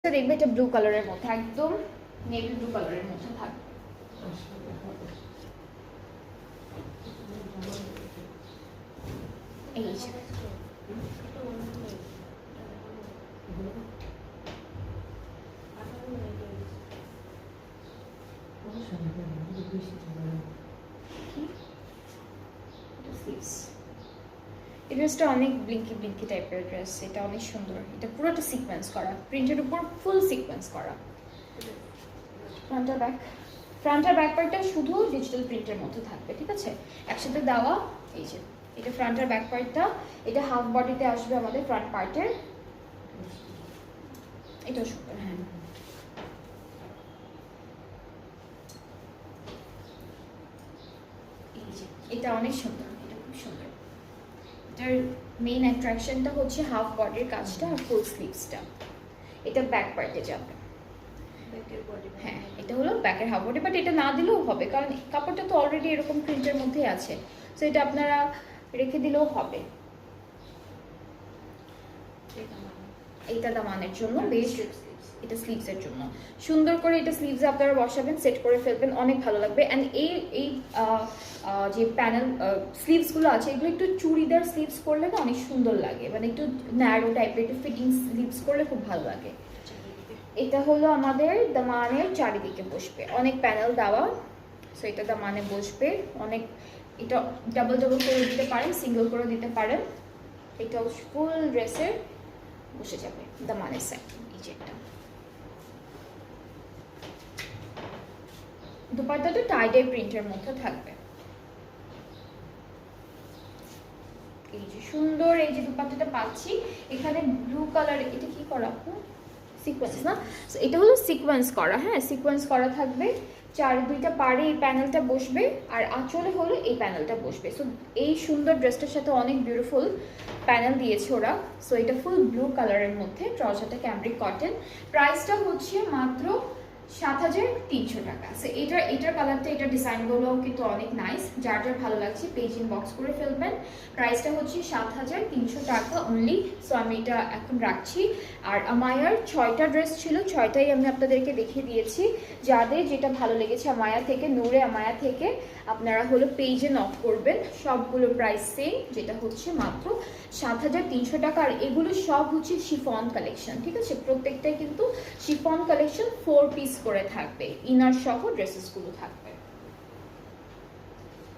দেখবে এটা ব্লু কালারের মধ্যে, একদম নেভি ব্লু কালারের মধ্যে থাকবে। এই যে এই ড্রেসটা অনেক ব্লিঙ্কি ব্লিঙ্কি টাইপের ড্রেস, এটা অনেক সুন্দর, এটা পুরোটা সিকোয়েন্স করা, প্রিন্টের উপর ফুল সিকোয়েন্স করা। ফ্রন্ট আর ব্যাক পার্টটা শুধু ডিজিটাল প্রিন্টের মধ্যে থাকবে, ঠিক আছে, একসাথে দেওয়া। এই যে এটা ফ্রন্ট আর ব্যাক পার্টটা, এটা হাফ বডিতে আসবে আমাদের ফ্রন্ট পার্টের, এটাও সুন্দর। হ্যাঁ, এই যে এটা অনেক সুন্দর, এটা খুব সুন্দর। এটার মেইন অ্যাট্রাকশনটা হচ্ছে হাফ বডির কাজটা আর ফুল স্লিভসটা। এটা ব্যাক পার্টে যাবে। হ্যাঁ, এটা হলো ব্যাকের হাফ বডি, বাট এটা না দিলেও হবে কারণ কাপড়টা তো অলরেডি এরকম প্রিন্টের মধ্যেই আছে, সো এটা আপনারা রেখে দিলেও হবে। এইটা দামানের জন্য বেশ, এটা স্লিভসের জন্য সুন্দর করে এটা স্লিভসে আপনারা বসাবেন, সেট করে ফেলবেন, অনেক ভালো লাগবে। অ্যান্ড এই যে প্যানেল স্লিভসগুলো আছে এগুলো একটু চুড়িদার স্লিভস করলে না অনেক সুন্দর লাগে, মানে একটু ন্যারো টাইপের একটু ফিটিং স্লিভস করলে খুব ভালো লাগে। এটা হলো আমাদের দামানের চারিদিকে বসবে, অনেক প্যানেল দেওয়া, সো এটা দামানে বসবে অনেক। এটা ডাবল করে দিতে পারেন, সিঙ্গেল করে দিতে পারেন, এটা ফুল ড্রেসের বসে যাবে দামানের সাইড। এই যে এটা দুপাট্টাটা টাই প্রিন্টের মধ্যে থাকবে। এই যে সুন্দর এই যে দুপাট্টাটা পাচ্ছি এখানে ব্লু কালার, এটা কি করা সিকোয়েন্স না, এটা হলো সিকোয়েন্স করা। হ্যাঁ, সিকোয়েন্স করা থাকবে, দুইটা পাড়ে এই প্যানেলটা বসবে আর আঁচলে হলো এই প্যানেলটা বসবে। সো এই সুন্দর ড্রেসটার সাথে অনেক বিউটিফুল প্যানেল দিয়েছে ওরা। সো এটা ফুল ব্লু কালারের মধ্যে, ট্রাউজারটা ক্যামব্রিক কটন, প্রাইসটা হচ্ছে মাত্র ৭,৩০০ টাকা। সো এটার কালারটা, এটার ডিজাইনগুলো কিন্তু অনেক নাইস, যার যার ভালো লাগছে পেজ ইনবক্স করে ফেলবেন। প্রাইসটা হচ্ছে ৭,৩০০ টাকা অনলি। সো আমি এটা এখন রাখছি। আর আমায়ার 6টা ড্রেস ছিল, 6টাই আমি আপনাদেরকে দেখিয়ে দিয়েছি। যাদের যেটা ভালো লেগেছে আমায়া থেকে, নূরে আমায়া থেকে, আপনারা হলো পেজে নক করবেন। সবগুলো প্রাইস সেম, যেটা হচ্ছে মাত্র ৭,৩০০ টাকা। আর এগুলো সব হচ্ছে শিফন কালেকশন, ঠিক আছে, প্রত্যেকটাই কিন্তু শিফন কালেকশন, 4 পিস করে থাকবে, ইনার সহ ড্রেসেসগুলো থাকবে।